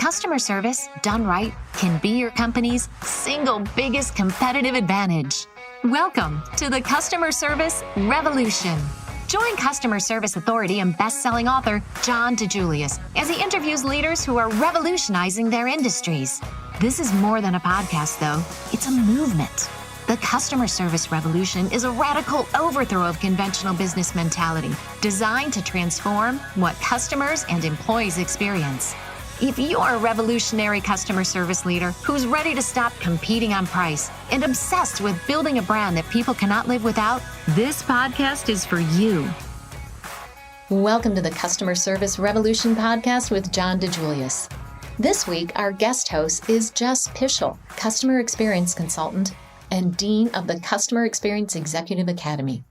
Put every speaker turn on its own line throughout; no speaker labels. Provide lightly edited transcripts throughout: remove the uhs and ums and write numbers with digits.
customer service, done right, can be your company's single biggest competitive advantage. Welcome to the Customer Service Revolution. Join customer service authority and best-selling author John DiJulius as he interviews leaders who are revolutionizing their industries. This is more than a podcast, though. It's a movement. The Customer Service Revolution is a radical overthrow of conventional business mentality designed to transform what customers and employees experience. If you're a revolutionary customer service leader who's ready to stop competing on price and obsessed with building a brand that people cannot live without, this podcast is for you. Welcome to the Customer Service Revolution podcast with John DiJulius. This week, our guest host is Jess Pischel, Customer Experience Consultant and Dean of the Customer Experience Executive Academy.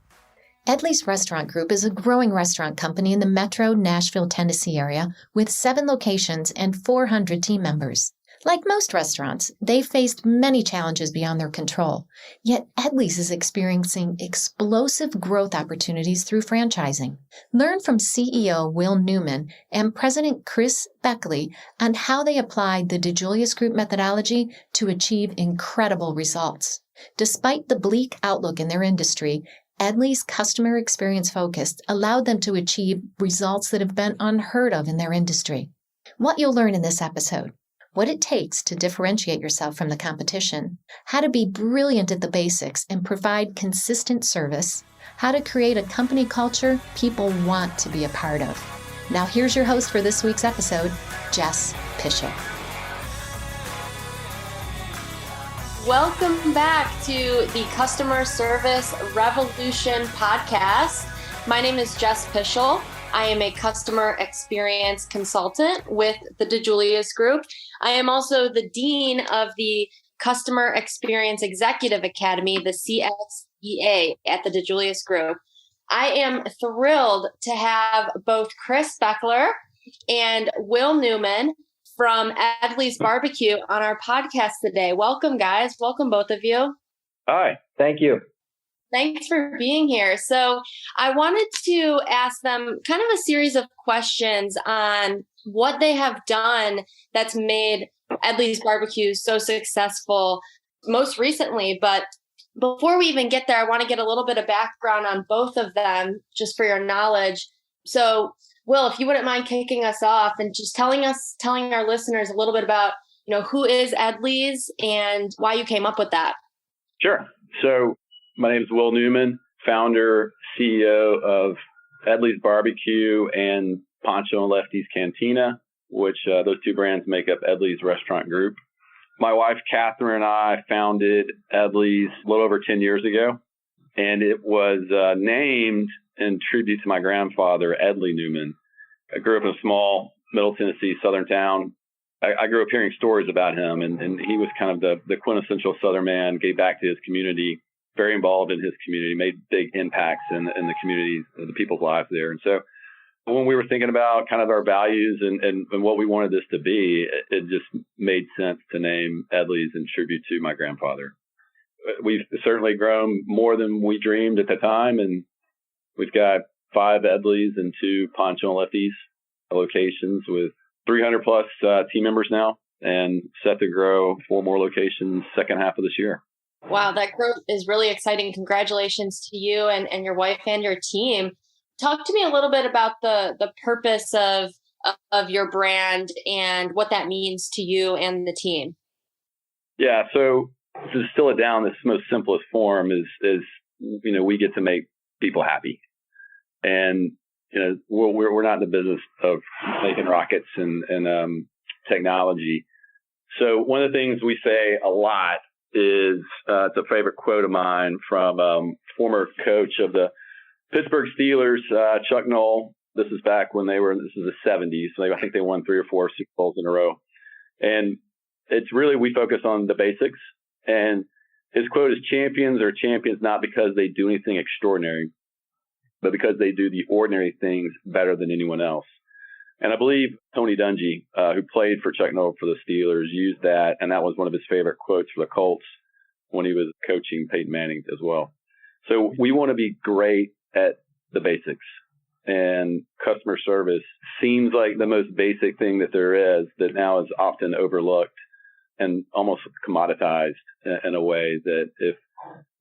Edley's Restaurant Group is a growing restaurant company in the metro-Nashville, Tennessee area with 7 locations and 400 team members. Like most restaurants, they faced many challenges beyond their control. Yet Edley's is experiencing explosive growth opportunities through franchising. Learn from CEO Will Newman and President Chris Beckley on how they applied the DiJulius Group methodology to achieve incredible results. Despite the bleak outlook in their industry, Edley's customer experience focus allowed them to achieve results that have been unheard of in their industry. What you'll learn in this episode: what it takes to differentiate yourself from the competition, how to be brilliant at the basics and provide consistent service, how to create a company culture people want to be a part of. Now here's your host for this week's episode, Jess Pischel.
Welcome back to the Customer Service Revolution podcast. My name is Jess Pischel. I am a customer experience consultant with the DiJulius Group. I am also the Dean of the Customer Experience Executive Academy, the CXEA, at the DiJulius Group. I am thrilled to have both Chris Beckley and Will Newman from Edley's Barbecue on our podcast today. Welcome, guys. Welcome, both of you.
Hi. Thank you.
Thanks for being here. So I wanted to ask them kind of a series of questions on what they have done that's made Edley's Barbecue so successful most recently. But before we even get there, I want to get a little bit of background on both of them, just for your knowledge. So Will, if you wouldn't mind kicking us off and just telling our listeners a little bit about, who is Edley's and why you came up with that.
Sure. So my name is Will Newman, founder, CEO of Edley's Barbecue and Pancho and Lefty's Cantina, which those two brands make up Edley's Restaurant Group. My wife, Catherine, and I founded Edley's a little over 10 years ago, and it was named in tribute to my grandfather, Edley Newman. I grew up in a small Middle Tennessee southern town. I grew up hearing stories about him, and he was kind of the quintessential Southern man, gave back to his community, very involved in his community, made big impacts in the communities, the people's lives there. And so when we were thinking about kind of our values and what we wanted this to be, it just made sense to name Edley's in tribute to my grandfather. We've certainly grown more than we dreamed at the time, and we've got 5 Edleys and 2 Pancho and Lefty's locations with 300 plus team members now, and set to grow 4 more locations second half of this year.
Wow, that growth is really exciting. Congratulations to you and your wife and your team. Talk to me a little bit about the purpose of your brand and what that means to you and the team. Yeah,
so to distill it down, this most simplest form is we get to make people happy. And, we're not in the business of making rockets and technology. So one of the things we say a lot is, it's a favorite quote of mine from former coach of the Pittsburgh Steelers, Chuck Noll. This is back when this is the 70s. So I think they won 3 or 4 Super Bowls in a row. And it's really, we focus on the basics. And his quote is, champions are champions not because they do anything extraordinary, but because they do the ordinary things better than anyone else. And I believe Tony Dungy, who played for Chuck Noll for the Steelers, used that, and that was one of his favorite quotes for the Colts when he was coaching Peyton Manning as well. So we want to be great at the basics. and customer service seems like the most basic thing that there is that now is often overlooked and almost commoditized in a way that if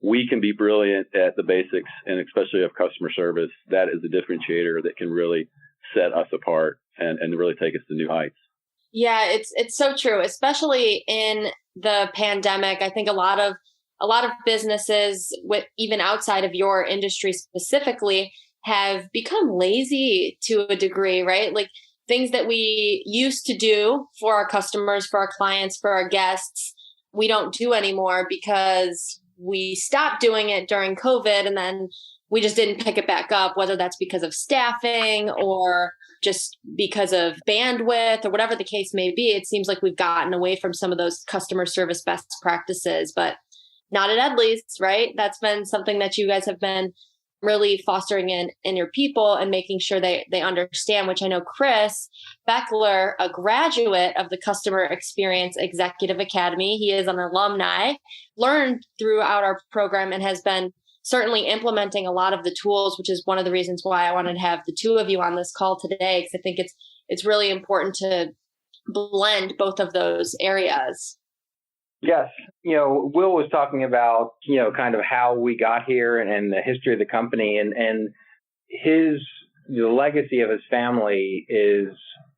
we can be brilliant at the basics and especially of customer service, that is a differentiator that can really set us apart and really take us to new heights.
Yeah, it's so true, especially in the pandemic. I think a lot of businesses, with even outside of your industry specifically, have become lazy to a degree, right? Like things that we used to do for our customers, for our clients, for our guests, we don't do anymore because we stopped doing it during COVID and then we just didn't pick it back up, whether that's because of staffing or just because of bandwidth or whatever the case may be. It seems like we've gotten away from some of those customer service best practices, but not at Edley's, right? That's been something that you guys have been really fostering in your people and making sure they understand, which I know Chris Beckley, a graduate of the Customer Experience Executive Academy, he is an alumni, learned throughout our program and has been certainly implementing a lot of the tools, which is one of the reasons why I wanted to have the two of you on this call today, because I think it's really important to blend both of those areas.
Yes. Will was talking about, kind of how we got here and the history of the company and the legacy of his family is,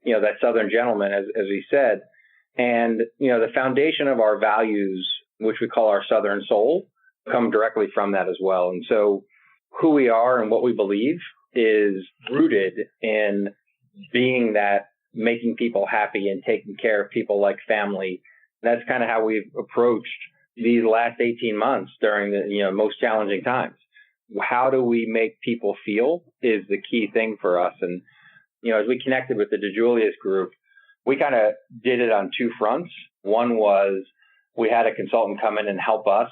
that Southern gentleman, as he said, and, the foundation of our values, which we call our Southern soul, come directly from that as well. And so who we are and what we believe is rooted in being that making people happy and taking care of people like family. That's kind of how we've approached these last 18 months during the most challenging times. How do we make people feel is the key thing for us. And, as we connected with the DiJulius Group, we kind of did it on two fronts. One was we had a consultant come in and help us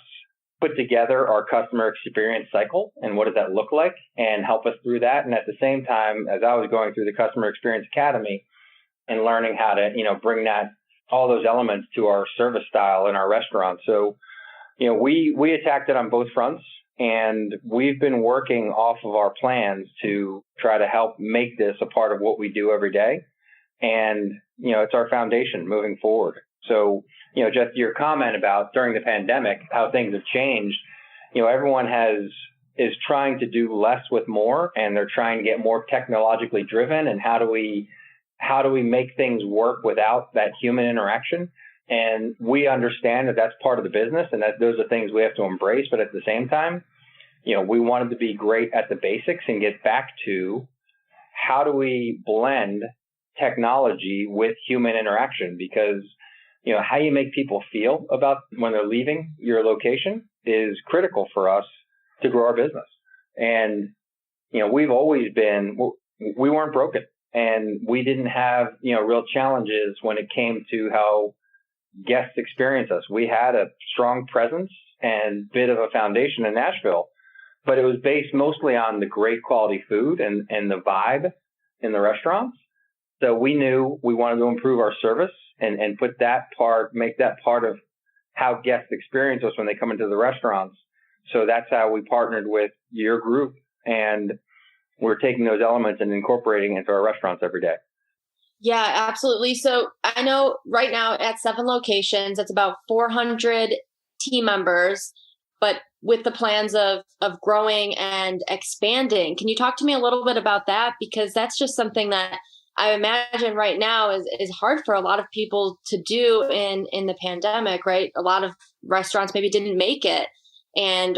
put together our customer experience cycle and what does that look like and help us through that. And at the same time, as I was going through the Customer Experience Academy and learning how to, bring all those elements to our service style in our restaurant. So, we attacked it on both fronts and we've been working off of our plans to try to help make this a part of what we do every day. And, it's our foundation moving forward. So, just your comment about during the pandemic, how things have changed, everyone is trying to do less with more and they're trying to get more technologically driven. And how do we make things work without that human interaction? And we understand that that's part of the business and that those are things we have to embrace. But at the same time, we wanted to be great at the basics and get back to how do we blend technology with human interaction? Because, how you make people feel about when they're leaving your location is critical for us to grow our business. And, we've always we weren't broken. And we didn't have, real challenges when it came to how guests experience us. We had a strong presence and bit of a foundation in Nashville, but it was based mostly on the great quality food and the vibe in the restaurants. So we knew we wanted to improve our service and make that part of how guests experience us when they come into the restaurants. So that's how we partnered with your group, and we're taking those elements and incorporating into our restaurants every day.
Yeah, absolutely. So I know right now at 7 locations, it's about 400 team members, but with the plans of growing and expanding. Can you talk to me a little bit about that? Because that's just something that I imagine right now is hard for a lot of people to do in the pandemic, right? A lot of restaurants maybe didn't make it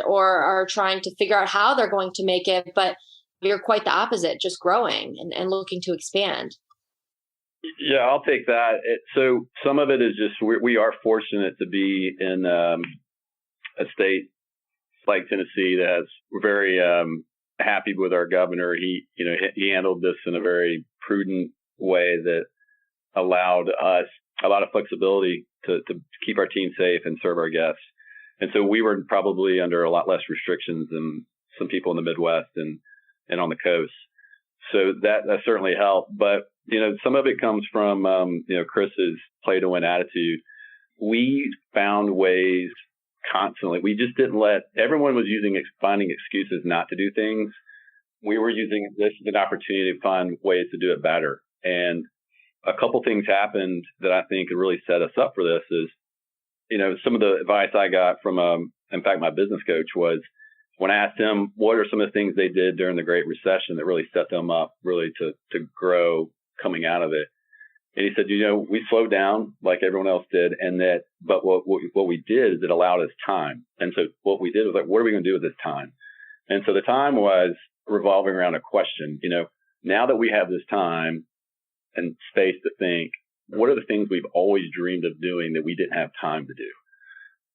or are trying to figure out how they're going to make it, but you're quite the opposite, just growing and looking to expand.
Yeah, I'll take that. So some of it is just we are fortunate to be in a state like Tennessee we're very happy with our governor. He handled this in a very prudent way that allowed us a lot of flexibility to keep our team safe and serve our guests. And so we were probably under a lot less restrictions than some people in the Midwest and on the coast. So that certainly helped. But, some of it comes from, Chris's play to win attitude. We found ways constantly. We just didn't everyone was finding excuses not to do things. we were using this as an opportunity to find ways to do it better. And a couple things happened that I think really set us up for this is, some of the advice I got from, in fact, my business coach was when I asked him, what are some of the things they did during the Great Recession that really set them up really to grow coming out of it? And he said, we slowed down like everyone else did. But what we did is it allowed us time. And so what we did was what are we going to do with this time? And so the time was revolving around a question, now that we have this time and space to think, what are the things we've always dreamed of doing that we didn't have time to do?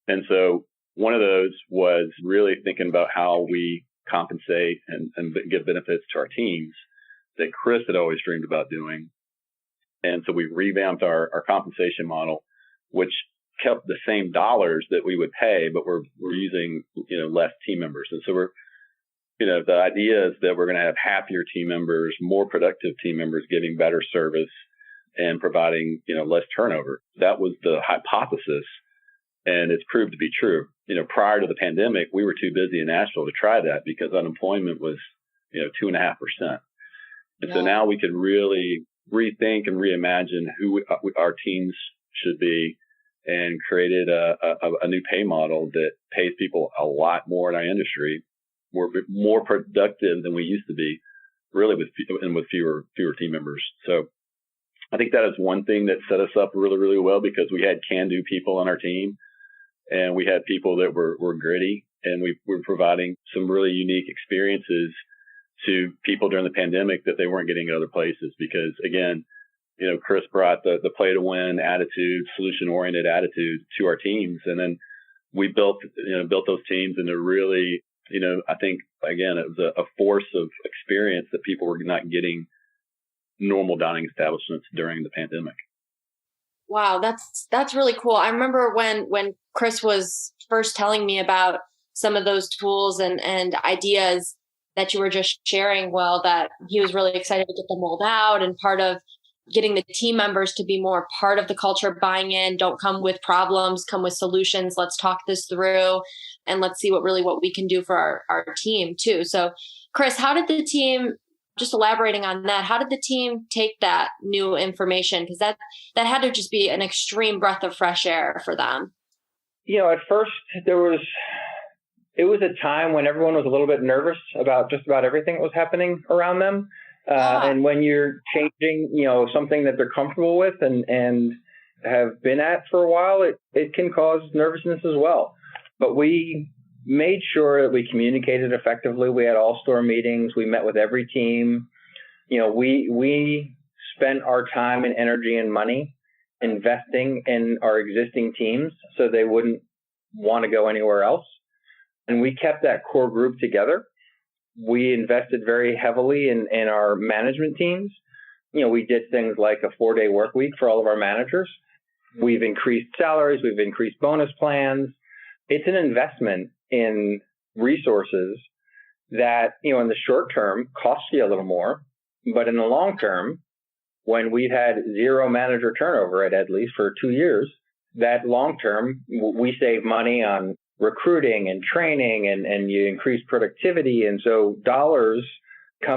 And so one of those was really thinking about how we compensate and give benefits to our teams that Chris had always dreamed about doing. And so we revamped our compensation model, which kept the same dollars that we would pay, but we're using, less team members. And so the idea is that we're going to have happier team members, more productive team members, giving better service and providing, less turnover. That was the hypothesis. And it's proved to be true. Prior to the pandemic, we were too busy in Nashville to try that because unemployment was, 2.5%. And so now we could really rethink and reimagine who our teams should be and created a new pay model that pays people a lot more in our industry. We're more productive than we used to be, really, with fewer team members. So I think that is one thing that set us up really, really well because we had can-do people on our team and we had people that were gritty, and we were providing some really unique experiences to people during the pandemic that they weren't getting at other places because, again, Chris brought the play to win attitude, solution-oriented attitude to our teams. And then we built those teams into really, I think, again, it was a force of experience that people were not getting normal dining establishments during the pandemic.
Wow, that's really cool. I remember when Chris was first telling me about some of those tools and ideas that you were just sharing, that he was really excited to get them rolled out, and part of getting the team members to be more part of the culture, buying in, don't come with problems, come with solutions. Let's talk this through and let's see what we can do for our team too. So Chris, how did the team, just elaborating on that, how did the team take that new information? Because that had to just be an extreme breath of fresh air for them.
At first it was a time when everyone was a little bit nervous about just about everything that was happening around them. And when you're changing, something that they're comfortable with and have been at for a while, it can cause nervousness as well. But we made sure that we communicated effectively. We had all store meetings. We met with every team. We spent our time and energy and money investing in our existing teams so they wouldn't want to go anywhere else. And we kept that core group together. We invested very heavily in our management teams. We did things like a 4-day work week for all of our managers. We've increased salaries. We've increased bonus plans. It's an investment in resources that, in the short term costs you a little more, but in the long term, when we've had zero manager turnover at Edley's for 2 years, that long term, we save money on recruiting and training and you increase productivity. And so dollars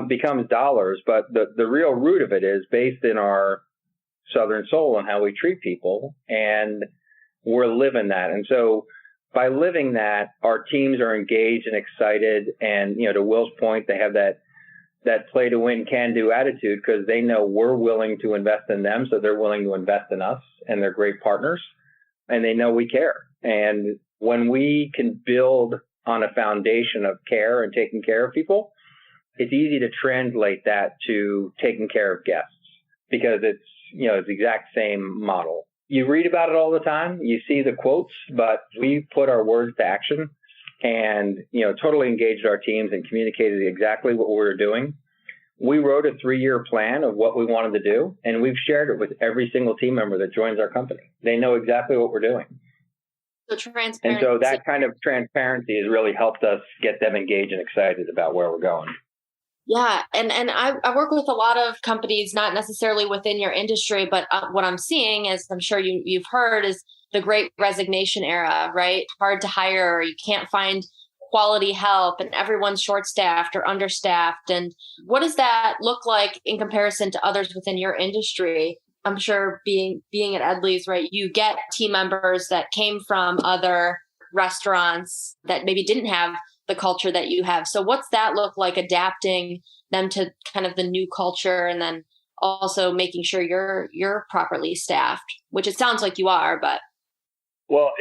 becomes dollars, but the real root of it is based in our Southern soul and how we treat people. And we're living that. And so by living that, our teams are engaged and excited. And, to Will's point, they have that play to win, can do attitude because they know we're willing to invest in them. So they're willing to invest in us, and they're great partners and they know we care. And when we can build on a foundation of care and taking care of people, it's easy to translate that to taking care of guests because it's the exact same model. You read about it all the time. You see the quotes, but we put our words to action and, totally engaged our teams and communicated exactly what we were doing. We wrote a 3-year plan of what we wanted to do, and we've shared it with every single team member that joins our company. They know exactly what we're doing.
So transparency.
And so that kind of transparency has really helped us get them engaged and excited about where we're going.
Yeah. And I work with a lot of companies, not necessarily within your industry, but what I'm seeing, as I'm sure you've heard, is the great resignation era, right? Hard to hire. You can't find quality help and everyone's short-staffed or understaffed. And what does that look like in comparison to others within your industry? I'm sure being at Edley's, right, you get team members that came from other restaurants that maybe didn't have the culture that you have. So what's that look like, adapting them to kind of the new culture, and then also making sure you're properly staffed, which it sounds like you are, but.
Well,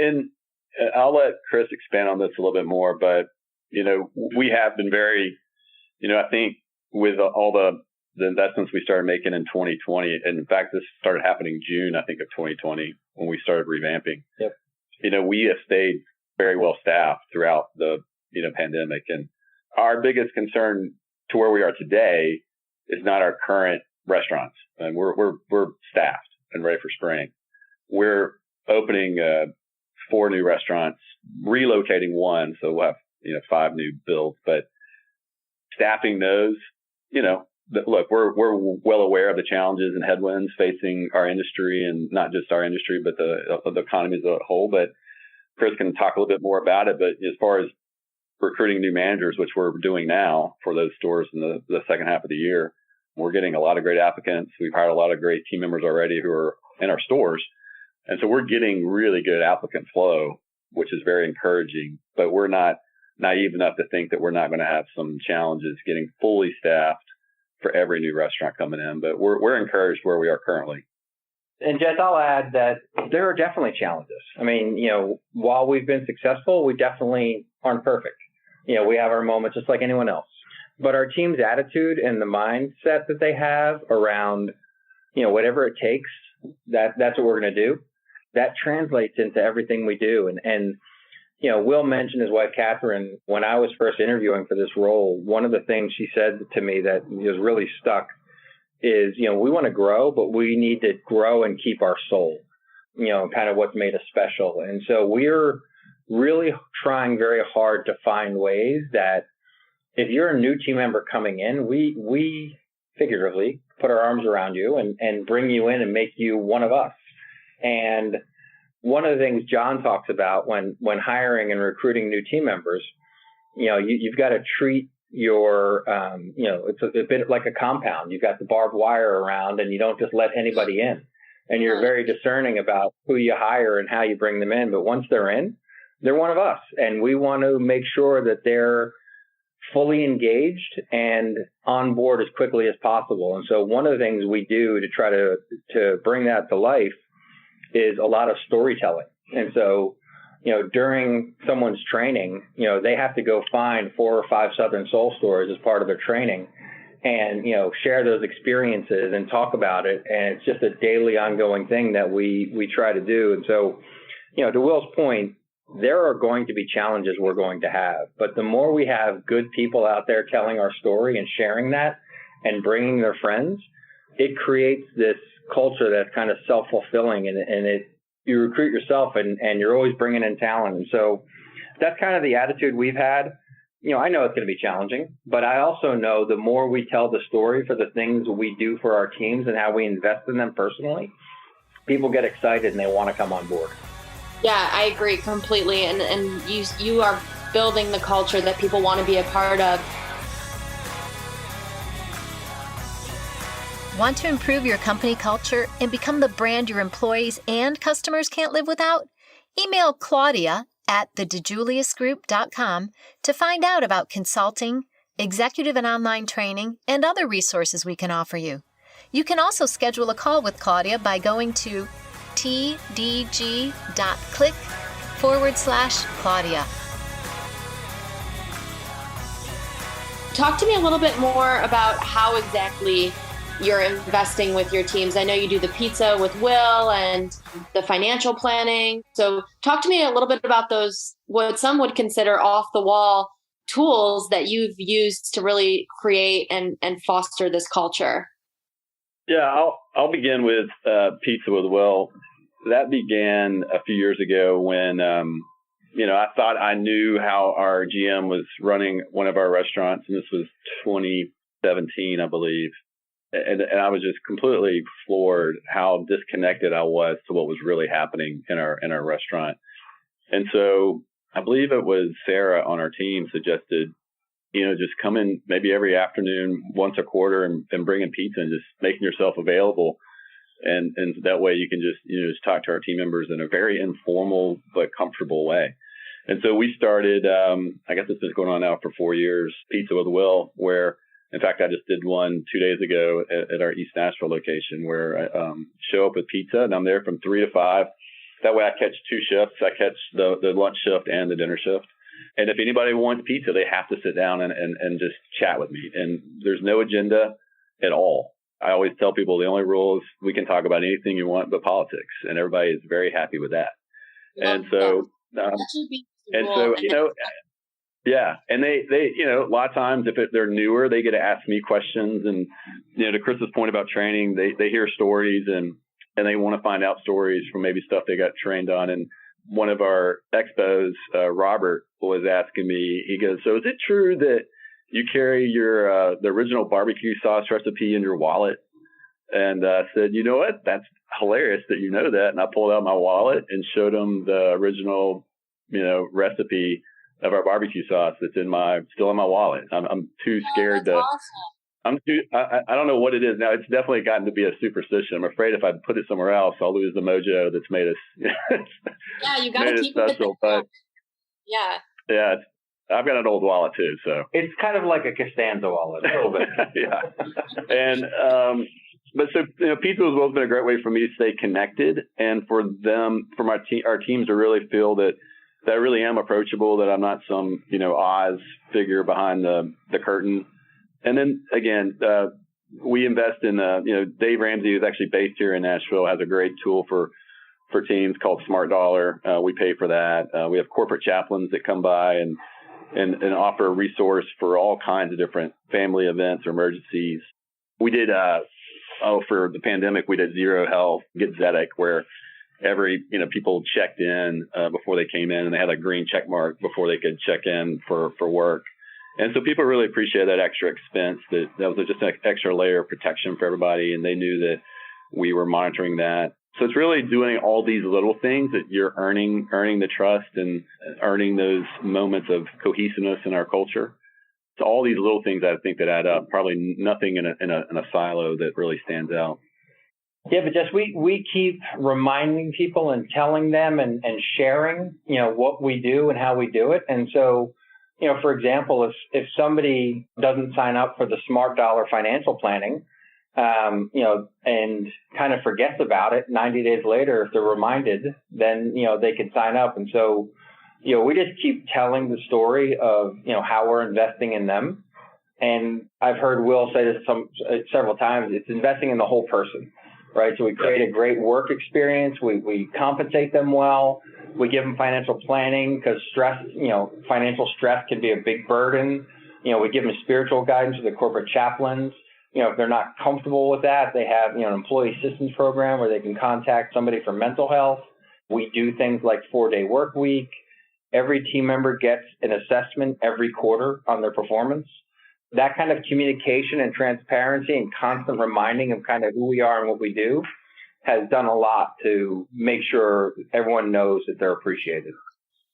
I'll let Chris expand on this a little bit more, but, we have been very, I think with all the investments we started making in 2020, and in fact, this started happening June, I think, of 2020 when we started revamping.
Yep.
We have stayed very well staffed throughout the, pandemic. And our biggest concern to where we are today is not our current restaurants. And we're staffed and ready for spring. We're opening 4 new restaurants, relocating 1. So we'll have, 5 new builds, but staffing those, look, we're well aware of the challenges and headwinds facing our industry, and not just our industry, but the economy as a whole. But Chris can talk a little bit more about it. But as far as recruiting new managers, which we're doing now for those stores in the second half of the year, we're getting a lot of great applicants. We've hired a lot of great team members already who are in our stores. And so we're getting really good applicant flow, which is very encouraging. But we're not naive enough to think that we're not going to have some challenges getting fully staffed for every new restaurant coming in. But we're encouraged where we are currently.
And Jess, I'll add that there are definitely challenges. I mean, while we've been successful, we definitely aren't perfect. We have our moments just like anyone else. But our team's attitude and the mindset that they have around, whatever it takes, that's what we're going to do. That translates into everything we do. And Will mentioned his wife, Catherine, when I was first interviewing for this role, one of the things she said to me that was really stuck is, we want to grow, but we need to grow and keep our soul, kind of what's made us special. And so we're really trying very hard to find ways that if you're a new team member coming in, we figuratively put our arms around you and bring you in and make you one of us. And one of the things John talks about when hiring and recruiting new team members, you've got to treat your, it's a bit like a compound. You've got the barbed wire around, and you don't just let anybody in. And you're very discerning about who you hire and how you bring them in. But once they're in, they're one of us. And we want to make sure that they're fully engaged and on board as quickly as possible. And so one of the things we do to try to bring that to life is a lot of storytelling. And so, during someone's training, they have to go find 4 or 5 Southern Soul stores as part of their training and, share those experiences and talk about it. And it's just a daily ongoing thing that we try to do. And so, to Will's point, there are going to be challenges we're going to have, but the more we have good people out there telling our story and sharing that and bringing their friends, it creates this culture that's kind of self-fulfilling, and you recruit yourself and you're always bringing in talent. And so that's kind of the attitude we've had. I know it's going to be challenging, but I also know the more we tell the story for the things we do for our teams and how we invest in them personally, people get excited and they want to come on board.
Yeah, I agree completely. And you are building the culture that people want to be a part of.
Want to improve your company culture and become the brand your employees and customers can't live without? Email Claudia at DiJuliusGroup.com to find out about consulting, executive and online training, and other resources we can offer you. You can also schedule a call with Claudia by going to tdg.click/Claudia.
Talk to me a little bit more about how exactly you're investing with your teams. I know you do the pizza with Will and the financial planning. So talk to me a little bit about those, what some would consider off-the-wall tools that you've used to really create and foster this culture.
Yeah, I'll begin with Pizza with Will. That began a few years ago when, I thought I knew how our GM was running one of our restaurants, and this was 2017, I believe. And I was just completely floored how disconnected I was to what was really happening in our restaurant. And so I believe it was Sarah on our team suggested, just come in maybe every afternoon, once a quarter, and bringing pizza and just making yourself available. And that way you can just talk to our team members in a very informal but comfortable way. And so we started, I guess it's been going on now for 4 years, Pizza with Will, where, in fact, I just did one 2 days ago at our East Nashville location where I show up with pizza, and I'm there from 3 to 5. That way I catch 2 shifts. I catch the lunch shift and the dinner shift. And if anybody wants pizza, they have to sit down and just chat with me. And there's no agenda at all. I always tell people the only rule is we can talk about anything you want but politics. And everybody is very happy with that. And so, yeah. And they a lot of times if they're newer, they get to ask me questions. And, to Chris's point about training, they hear stories and they want to find out stories from maybe stuff they got trained on. And one of our expos, Robert, was asking me, he goes, so is it true that you carry your the original barbecue sauce recipe in your wallet? And I said, you know what? That's hilarious that you know that. And I pulled out my wallet and showed him the original, recipe of our barbecue sauce that's still in my wallet. I'm too scared to. Awesome. I don't know what it is now. It's definitely gotten to be a superstition. I'm afraid if I put it somewhere else, I'll lose the mojo that's made us.
Yeah, you got to keep it special.
But yeah, I've got an old wallet too, so
it's kind of like a Costanza wallet a little bit.
Yeah, and but so Pizza with Will has been a great way for me to stay connected, and for our teams to really feel that I really am approachable, that I'm not some Oz figure behind the curtain. And then again, we invest in Dave Ramsey, who's actually based here in Nashville, has a great tool for teams called Smart Dollar. We pay for that. We have corporate chaplains that come by and offer a resource for all kinds of different family events or emergencies. We did for the pandemic, we did Zero Health Get Zetic, where every people checked in before they came in, and they had a green check mark before they could check in for work. And so people really appreciate that extra expense. That was just an extra layer of protection for everybody, and they knew that we were monitoring that. So it's really doing all these little things that you're earning the trust and earning those moments of cohesiveness in our culture. So all these little things I think that add up. Probably nothing in a silo that really stands out.
Yeah, but just we keep reminding people and telling them and sharing, what we do and how we do it. And so, for example, if somebody doesn't sign up for the Smart Dollar financial planning, and kind of forgets about it 90 days later, if they're reminded, then, they can sign up. And so, we just keep telling the story of, how we're investing in them. And I've heard Will say this several times, it's investing in the whole person, right? So we create a great work experience. We compensate them well. We give them financial planning because stress, financial stress can be a big burden. We give them spiritual guidance with the corporate chaplains. If they're not comfortable with that, they have, an employee assistance program where they can contact somebody for mental health. We do things like 4-day work week. Every team member gets an assessment every quarter on their performance. That kind of communication and transparency and constant reminding of kind of who we are and what we do has done a lot to make sure everyone knows that they're appreciated.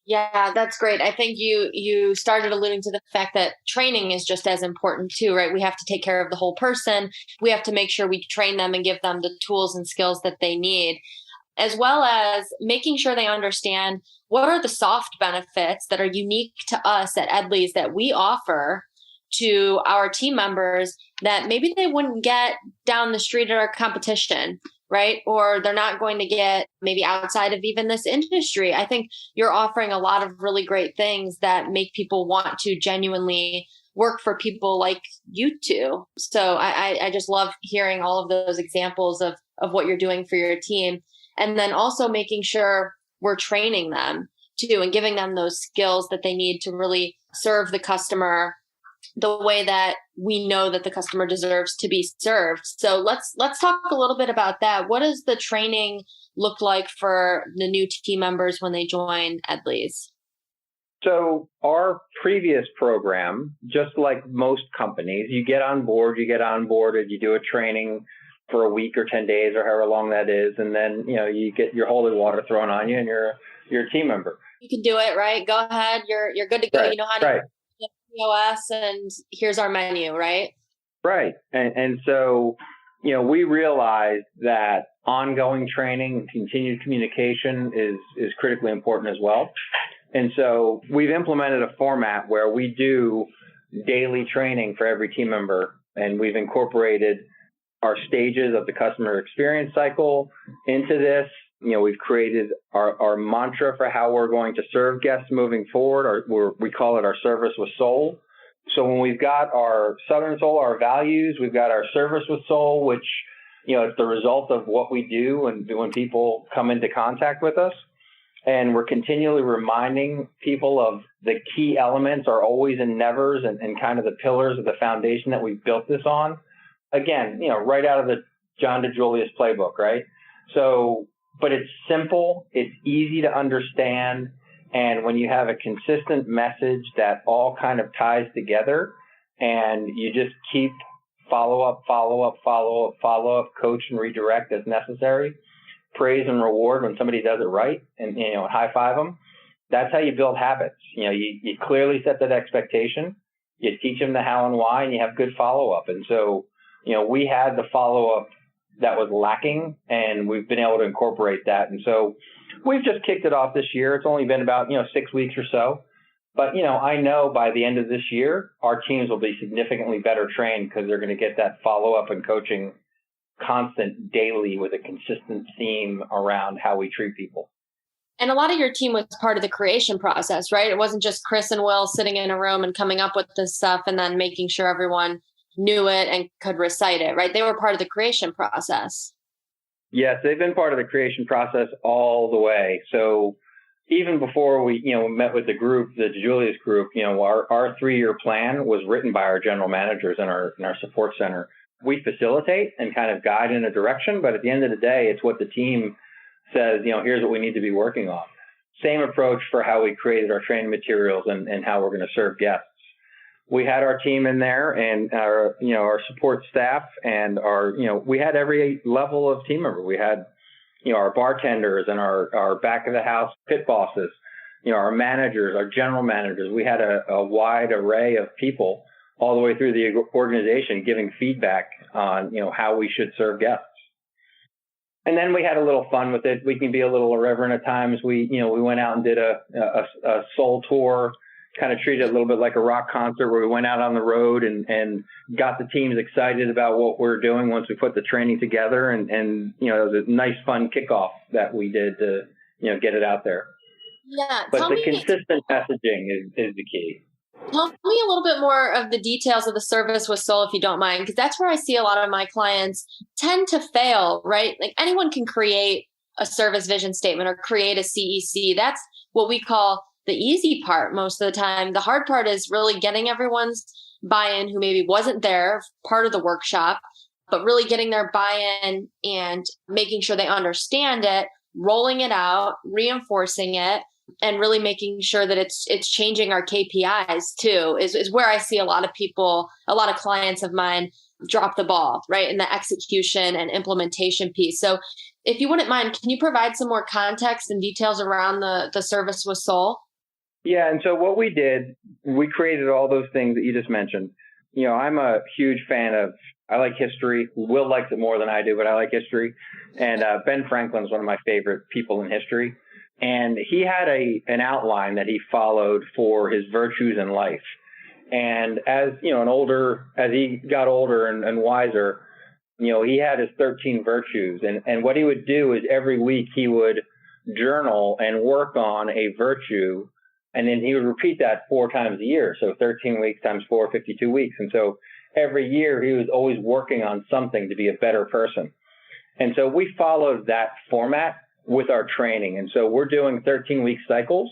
Yeah, that's great. I think you started alluding to the fact that training is just as important too, right? We have to take care of the whole person. We have to make sure we train them and give them the tools and skills that they need, as well as making sure they understand what are the soft benefits that are unique to us at Edley's that we offer to our team members that maybe they wouldn't get down the street at our competition, right? Or they're not going to get maybe outside of even this industry. I think you're offering a lot of really great things that make people want to genuinely work for people like you two. So I just love hearing all of those examples of what you're doing for your team. And then also making sure we're training them too and giving them those skills that they need to really serve the customer the way that we know that the customer deserves to be served. So let's talk a little bit about that. What does the training look like for the new team members when they join Edley's?
So our previous program, just like most companies, you get onboarded, you do a training for a week or 10 days or however long that is. And then, you get your holy water thrown on you and you're a team member.
You can do it, right? Go ahead. You're good to go.
Right.
You know how to use POS, and here's our menu, right?
Right. And so, we realized that ongoing training and continued communication is critically important as well. And so we've implemented a format where we do daily training for every team member, and we've incorporated our stages of the customer experience cycle into this. We've created our mantra for how we're going to serve guests moving forward, we call it our service with soul. So when we've got our Southern Soul, our values, we've got our service with soul, which, it's the result of what we do when people come into contact with us. And we're continually reminding people of the key elements are always and nevers and kind of the pillars of the foundation that we built this on. Again, right out of the John DiJulius playbook, right? So, but it's simple, it's easy to understand. And when you have a consistent message that all kind of ties together and you just keep follow up, coach and redirect as necessary, praise and reward when somebody does it right and, high five them. That's how you build habits. You clearly set that expectation, you teach them the how and why, and you have good follow up. And so, we had the follow up that was lacking, and we've been able to incorporate that. And so we've just kicked it off this year. It's only been about, 6 weeks or so. But, I know by the end of this year, our teams will be significantly better trained because they're going to get that follow up and coaching constant daily with a consistent theme around how we treat people.
And a lot of your team was part of the creation process, right? It wasn't just Chris and Will sitting in a room and coming up with this stuff and then making sure everyone knew it and could recite it, right? They were part of the creation process.
Yes, they've been part of the creation process all the way. So even before we, met with the group, the DiJulius Group, our 3-year plan was written by our general managers in our support center. We facilitate and kind of guide in a direction, but at the end of the day, it's what the team says, here's what we need to be working on. Same approach for how we created our training materials and how we're going to serve guests. We had our team in there and our support staff and we had every level of team member. We had, our bartenders and our back of the house pit bosses, our managers, our general managers. We had a wide array of people all the way through the organization giving feedback on, how we should serve guests. And then we had a little fun with it. We can be a little irreverent at times. We went out and did a soul tour, kind of treated it a little bit like a rock concert where we went out on the road and got the teams excited about what we're doing once we put the training together. And it was a nice, fun kickoff that we did to, get it out there.
Yeah.
But the consistent messaging is the key.
Tell me a little bit more of the details of the service with soul, if you don't mind, because that's where I see a lot of my clients tend to fail, right? Like anyone can create a service vision statement or create a CEC. That's what we call the easy part most of the time. The hard part is really getting everyone's buy-in who maybe wasn't there, part of the workshop, but really getting their buy-in and making sure they understand it, rolling it out, reinforcing it, and really making sure that it's changing our KPIs too, is where I see a lot of people, a lot of clients of mine drop the ball, right, in the execution and implementation piece. So if you wouldn't mind, can you provide some more context and details around the service with soul?
Yeah, and so what we did, we created all those things that you just mentioned. I'm a huge fan of, I like history. Will likes it more than I do, but I like history. And Ben Franklin is one of my favorite people in history. And he had an outline that he followed for his virtues in life. And as as he got older and wiser, he had his 13 virtues. And what he would do is every week he would journal and work on a virtue. And then he would repeat that 4 times a year. So 13 weeks times 4, 52 weeks. And so every year he was always working on something to be a better person. And so we followed that format with our training. And so we're doing 13-week cycles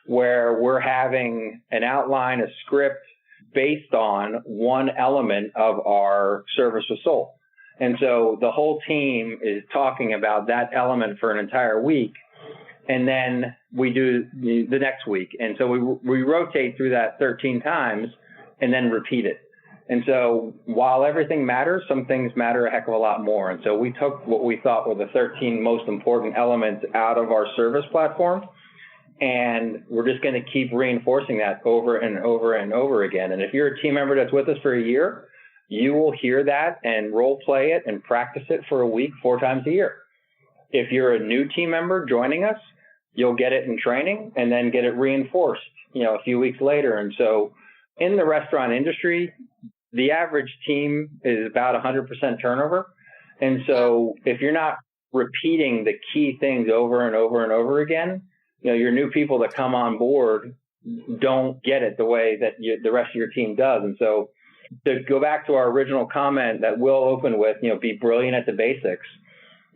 where we're having an outline, a script based on one element of our service with soul. And so the whole team is talking about that element for an entire week. And then we do the next week. And so we rotate through that 13 times and then repeat it. And so while everything matters, some things matter a heck of a lot more. And so we took what we thought were the 13 most important elements out of our service platform, and we're just going to keep reinforcing that over and over and over again. And if you're a team member that's with us for a year, you will hear that and role play it and practice it for a week, 4 times a year. If you're a new team member joining us, you'll get it in training and then get it reinforced, a few weeks later. And so in the restaurant industry, the average team is about 100% turnover. And so if you're not repeating the key things over and over and over again, your new people that come on board don't get it the way that the rest of your team does. And so to go back to our original comment that Will opened with, be brilliant at the basics.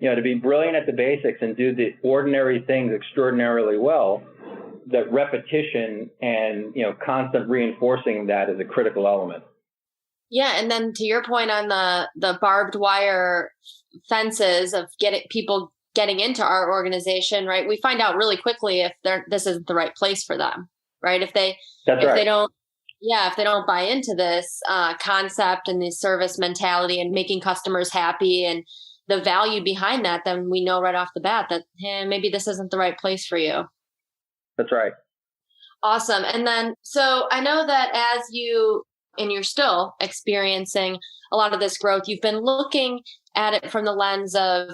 To be brilliant at the basics and do the ordinary things extraordinarily well, that repetition and, constant reinforcing that is a critical element.
Yeah. And then to your point on the barbed wire fences of people getting into our organization, right? We find out really quickly if this isn't the right place for them, right? If they don't buy into this concept and the service mentality and making customers happy and the value behind that, then we know right off the bat that maybe this isn't the right place for you.
That's right.
Awesome. And then, so I know that as you're still experiencing a lot of this growth, you've been looking at it from the lens of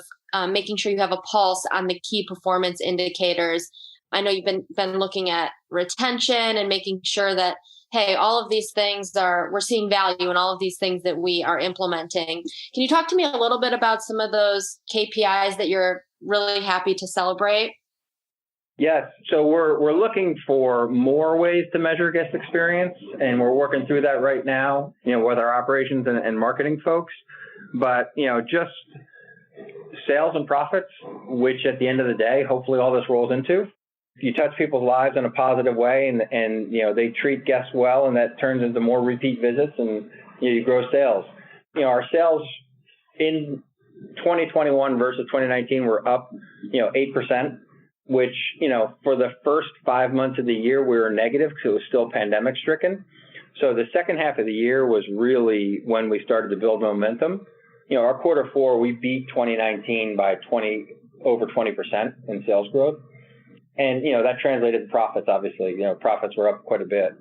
making sure you have a pulse on the key performance indicators. I know you've been looking at retention and making sure that, hey, all of these things we're seeing value in all of these things that we are implementing. Can you talk to me a little bit about some of those KPIs that you're really happy to celebrate?
Yes. So we're looking for more ways to measure guest experience, and we're working through that right now, with our operations and marketing folks. But, just sales and profits, which at the end of the day, hopefully all this rolls into. You touch people's lives in a positive way and they treat guests well, and that turns into more repeat visits, and you grow sales. Our sales in 2021 versus 2019 were up, 8%, which, for the first 5 months of the year, we were negative because it was still pandemic stricken. So the second half of the year was really when we started to build momentum. Our quarter 4, we beat 2019 by over 20% in sales growth. And, that translated to profits, obviously. Profits were up quite a bit.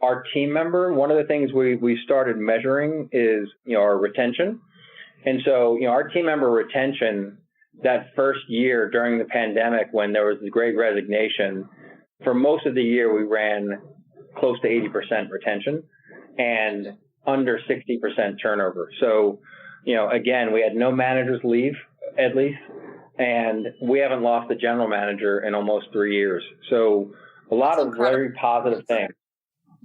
Our team member, one of the things we started measuring is, our retention. And so, our team member retention, that first year during the pandemic when there was the Great Resignation, for most of the year we ran close to 80% retention and under 60% turnover. So, again, we had no managers leave, Edley, and we haven't lost a general manager in almost 3 years. So a lot of very positive things.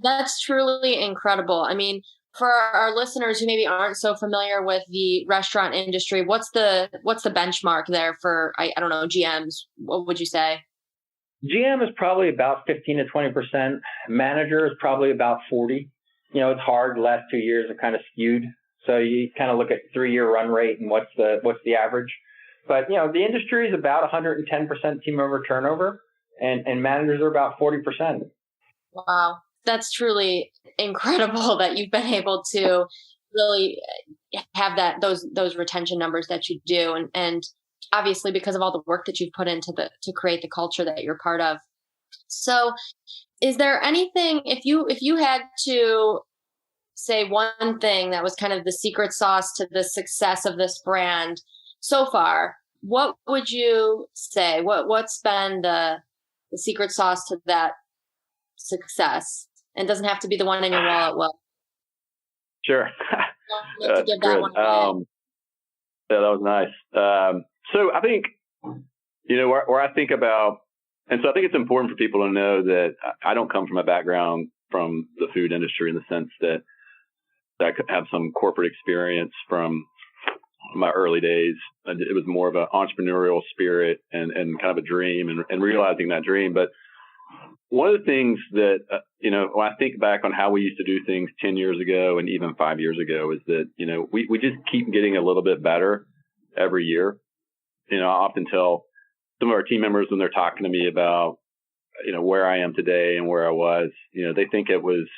That's truly incredible. I mean, for our listeners who maybe aren't so familiar with the restaurant industry, what's the benchmark there for, I don't know, GMs? What would you say?
GM is probably about 15 to 20%. Manager is probably about 40. It's hard. The last 2 years are kind of skewed. So you kind of look at 3-year run rate and what's the average. But, the industry is about 110% team member turnover, and managers are about 40%.
Wow. That's truly incredible that you've been able to really have those retention numbers that you do. And obviously because of all the work that you've put into to create the culture that you're part of. So is there anything, if you had to say one thing that was kind of the secret sauce to the success of this brand so far, what would you say? What's been the secret sauce to that success? And it doesn't have to be the one in your wallet. Well,
sure.
To give that one away.
Yeah, that was nice. So I think, where I think about, and so I think it's important for people to know that I don't come from a background from the food industry in the sense that I could have some corporate experience from my early days. It was more of an entrepreneurial spirit and kind of a dream and realizing that dream. But one of the things that, when I think back on how we used to do things 10 years ago and even 5 years ago is that, we just keep getting a little bit better every year. I often tell some of our team members when they're talking to me about, where I am today and where I was, they think it was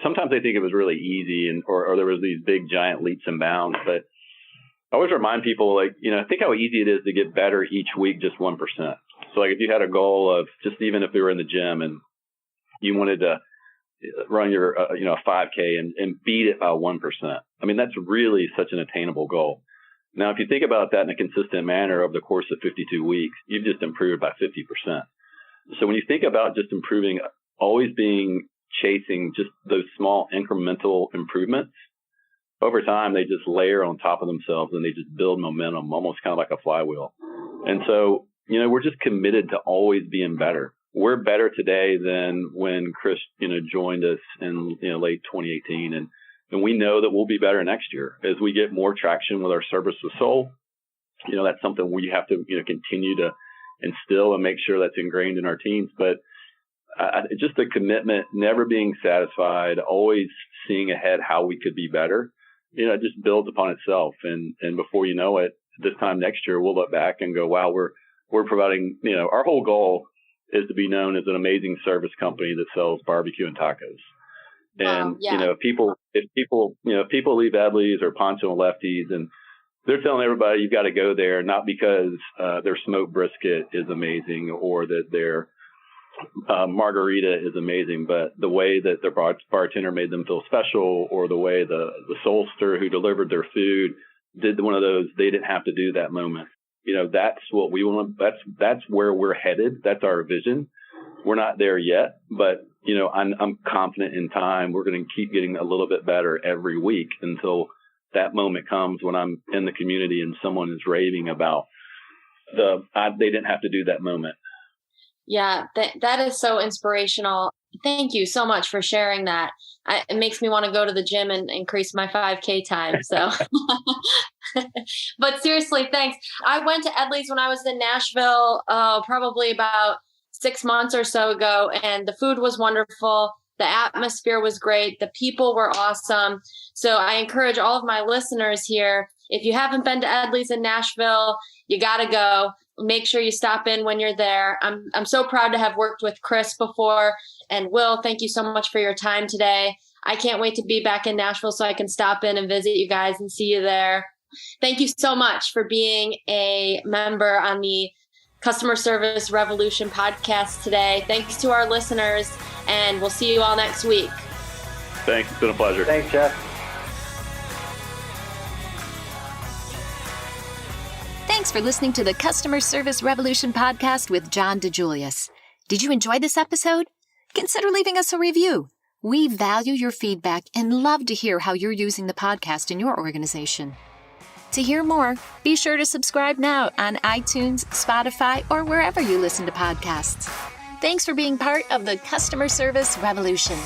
sometimes they think it was really easy or there was these big giant leaps and bounds. But I always remind people, like, think how easy it is to get better each week, just 1%. So like if you had a goal of just, even if you were in the gym and you wanted to run your, 5K and beat it by 1%. I mean, that's really such an attainable goal. Now, if you think about that in a consistent manner over the course of 52 weeks, you've just improved by 50%. So when you think about just improving, always chasing just those small incremental improvements, over time, they just layer on top of themselves and they just build momentum, almost kind of like a flywheel. And so, we're just committed to always being better. We're better today than when Chris, joined us in, late 2018. And we know that we'll be better next year as we get more traction with our service with soul. That's something we have to, continue to instill and make sure that's ingrained in our teams. But just the commitment, never being satisfied, always seeing ahead how we could be better, it just builds upon itself. And before you know it, this time next year, we'll look back and go, wow, we're providing, our whole goal is to be known as an amazing service company that sells barbecue and tacos. And, if people leave Edley's or Poncho and Lefty's and they're telling everybody you've got to go there, not because their smoked brisket is amazing or that their margarita is amazing, but the way that their bartender made them feel special, or the way the soulster who delivered their food did one of those, they didn't have to do that moment. That's what we want. That's where we're headed. That's our vision. We're not there yet, but I'm confident in time we're going to keep getting a little bit better every week until that moment comes when I'm in the community and someone is raving about they didn't have to do that moment.
Yeah, that is so inspirational. Thank you so much for sharing that. It makes me want to go to the gym and increase my 5K time. So, but seriously, thanks. I went to Edley's when I was in Nashville, probably about 6 months or so ago, and the food was wonderful. The atmosphere was great. The people were awesome. So I encourage all of my listeners here, if you haven't been to Edley's in Nashville, you got to go. Make sure you stop in when you're there. I'm so proud to have worked with Chris before. And Will, thank you so much for your time today. I can't wait to be back in Nashville so I can stop in and visit you guys and see you there. Thank you so much for being a member on the Customer Service Revolution podcast today. Thanks to our listeners, and we'll see you all next week.
Thanks. It's been a pleasure.
Thanks, Jeff.
Thanks for listening to the Customer Service Revolution podcast with John DiJulius. Did you enjoy this episode? Consider leaving us a review. We value your feedback and love to hear how you're using the podcast in your organization. To hear more, be sure to subscribe now on iTunes, Spotify, or wherever you listen to podcasts. Thanks for being part of the Customer Service Revolution.